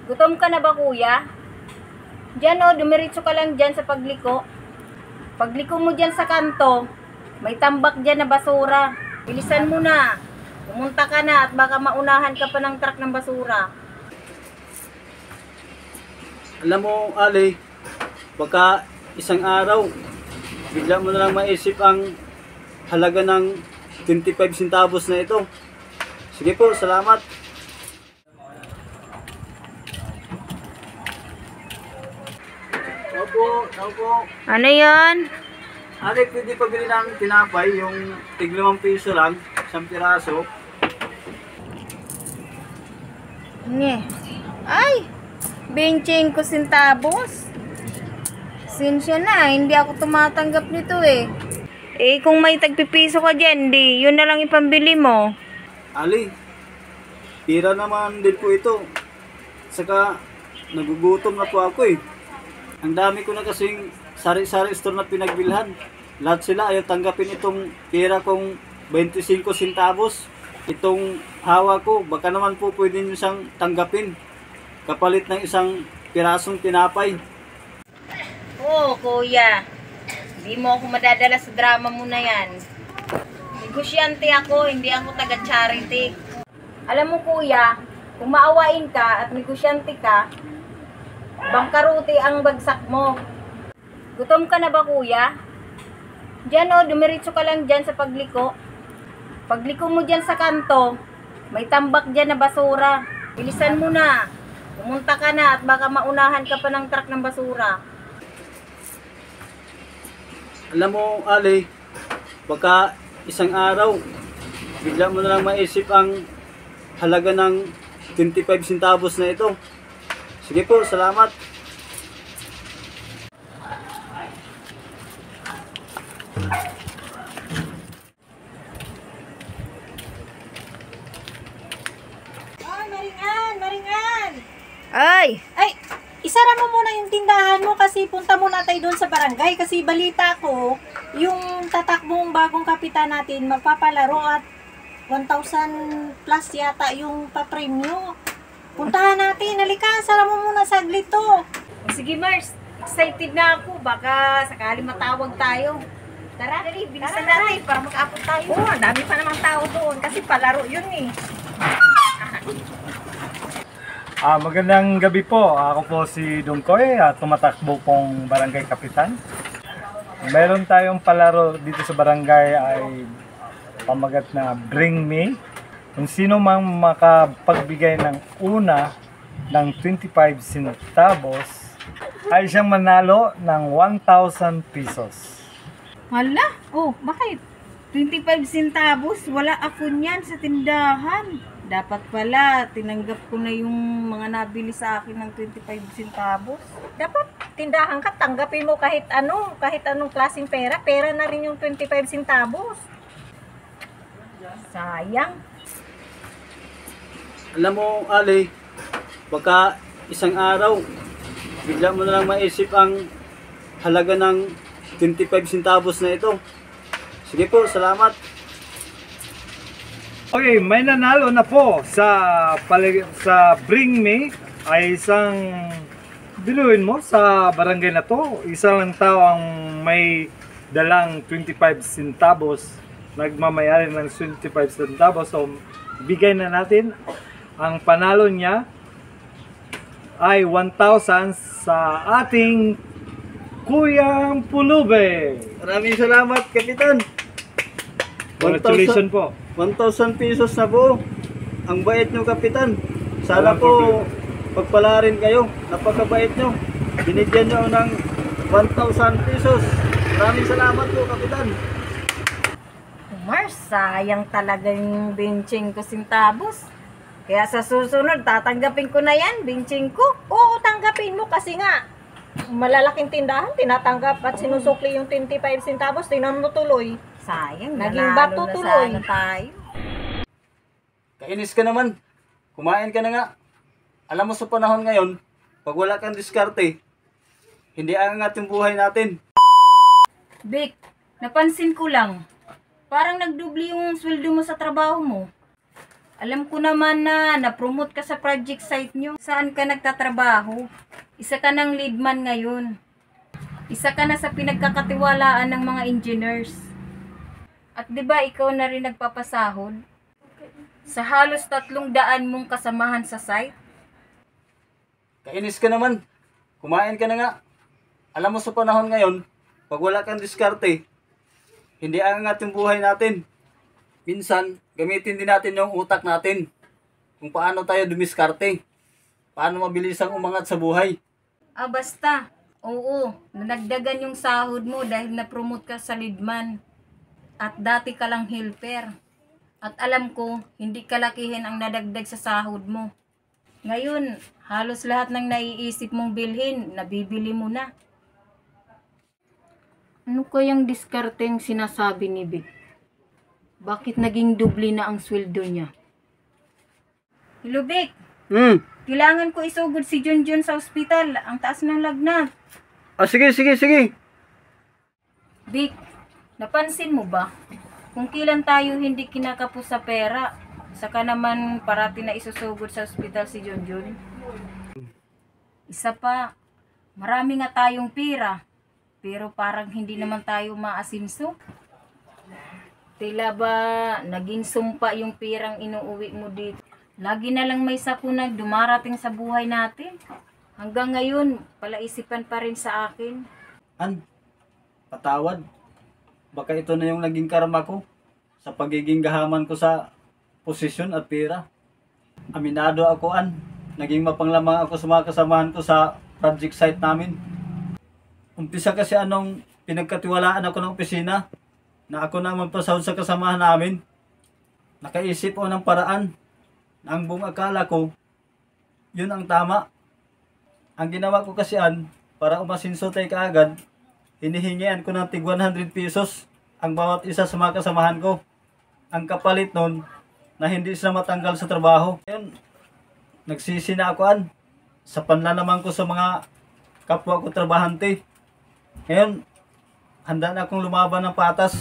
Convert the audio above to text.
Gutom ka na ba, kuya? Diyan o, dumiretso ka lang dyan sa pagliko. Pagliko mo dyan sa kanto, may tambak dyan na basura. Bilisan mo na. Pumunta ka na at baka maunahan ka pa ng truck ng basura. Alam mo, Ali, baka isang araw, bigla mo na lang maisip ang halaga ng 25 centavos na ito. Sige po, salamat. Opo. Ano yon? Ali, pwede pabili ng tinapay, yung tig 5 piso lang, isang piraso. Nge. Ay! 25 centavos. Sinsya na, hindi ako tumatanggap nito eh. Eh, kung may tagpipiso ka dyan, di, yun na lang ipambili mo. Ali, pira naman din po ito. Saka, nagugutom na po ako eh. Ang dami ko na kasing sari-sari store na pinagbilhan. Lahat sila ayaw tanggapin itong pira kong 25 centavos. Itong hawa ko, baka naman po pwede nyo siyang tanggapin. Kapalit ng isang pirasong tinapay. Oo, kuya. Hindi mo ako madadala sa drama mo na yan. Negosyante ako, hindi ako taga-charity. Alam mo, kuya, kung maawain ka at negosyante ka, bangkaruti ang bagsak mo. Gutom ka na ba, kuya? Diyan o, dumiretso ka lang dyan sa pagliko. Pagliko mo dyan sa kanto, may tambak dyan na basura. Bilisan mo na. Pumunta ka na at baka maunahan ka pa ng truck ng basura. Alam mo, Ali, baka isang araw, bigla mo na lang maisip ang halaga ng 25 centavos na ito. Sige po, salamat. Maringan! Ay! Ay, isara mo muna yung tindahan mo kasi punta muna tayo doon sa barangay kasi balita ko, yung tatakbong bagong kapitan natin magpapalaro at 1,000 plus yata yung papremyo. Puntahan natin, halika, sara mo muna saglit to. Sige, Mars. Excited na ako. Baka sakali matawag tayo. Tara, dali, bilisan natin para makaabot tayo. Oo, ang dami pa namang tao doon kasi palaro yun eh. Magandang gabi po. Ako po si Dungkoy at tumatakbo pong barangay kapitan. Meron tayong palaro dito sa barangay ay pamagat na Bring Me. Kung sino mang makapagbigay ng una ng 25 centavos ay siyang manalo ng 1,000 pesos. Hala? Oh, bakit? 25 centavos? Wala ako niyan sa tindahan. Dapat pala, tinanggap ko na yung mga nabili sa akin ng 25 centavos. Dapat tindahan ka, tanggapin mo kahit anong klaseng pera. Pera na rin yung 25 centavos. Sayang. Alam mo, Ali, baka isang araw, bigla mo na lang maisip ang halaga ng 25 centavos na ito. Sige po, salamat. Okay, may nanalo na po sa Bring Me ay isang biluin mo sa barangay na to. Isang lang tao ang may dalang 25 centavos, nagmamayari ng 25 centavos. So, bigay na natin. Ang panalo niya ay 1,000 sa ating Kuyang Pulube. Maraming salamat, Kapitan. Congratulations po. 1,000 pesos na po. Ang bait nyo, Kapitan. Sana po pagpalarin kayo. Napakabait nyo. Binigyan nyo ng 1,000 pesos. Maraming salamat po, Kapitan. Mars, sayang talaga yung 25 centavos. Kaya sa susunod, tatanggapin ko na yan, 25 ko. Oo, tanggapin mo kasi nga, malalaking tindahan, tinatanggap at sinusukli yung 25 centavos, tinan mo tuloy. Sayang, Naging nanalo bato na tuloy. sana tayo. Kainis ka naman. Kumain ka na nga. Alam mo sa panahon ngayon, pag wala kang diskarte, hindi aangat yung buhay natin. Vic, napansin ko lang. Parang nagdubli yung sweldo mo sa trabaho mo. Alam ko naman na na-promote ka sa project site nyo. Saan ka nagtatrabaho? Isa ka ng leadman ngayon. Isa ka na sa pinagkakatiwalaan ng mga engineers. At 'di ba ikaw na rin nagpapasahod? Sa halos 300 mong kasamahan sa site? Kainis ka naman. Kumain ka na nga. Alam mo sa panahon ngayon, pag wala kang diskarte, hindi aangat yung buhay natin. Minsan, gamitin din natin yung utak natin. Kung paano tayo dumiskarte. Paano mabilisang umangat sa buhay. Ah, basta. Oo, nanagdagan yung sahod mo dahil na-promote ka sa leadman. At dati ka lang helper. At alam ko, hindi kalakihin ang nadagdag sa sahod mo. Ngayon, halos lahat ng naiisip mong bilhin, nabibili mo na. Ano kayang diskarteng sinasabi ni Vic? Bakit naging doble na ang sweldo niya? Hello, Vic. Kailangan ko isugod si Junjun sa ospital. Ang taas ng lagnat. Sige. Vic, napansin mo ba? Kung kailan tayo hindi kinakapos sa pera, saka naman parati na isusugod sa ospital si Junjun. Isa pa, marami nga tayong pera, pero parang hindi naman tayo maasinso. Tila ba naging sumpa yung pirang inuuwi mo dito? Lagi na lang may sakunag dumarating sa buhay natin. Hanggang ngayon, palaisipan pa rin sa akin. Patawad. Baka ito na yung naging karma ko sa pagiging gahaman ko sa posisyon at pera. Aminado ako, naging mapanglamang ako sa mga kasamahan ko sa project site namin. Umpisa kasi anong pinagkatiwalaan ako ng opisina na ako na magpasahod sa kasamahan namin. Nakaisip ako ng paraan na ang buong akala ko, yun ang tama. Ang ginawa ko kasi para umasinso tayo kaagad, hinihingian ko ng tig 100 pesos ang bawat isa sa mga kasamahan ko. Ang kapalit nun, na hindi sila matanggal sa trabaho. Ngayon, nagsisi na ako sa panlalaman ko sa mga kapwa ko trabahante. Ngayon, handa na akong lumaban ng patas.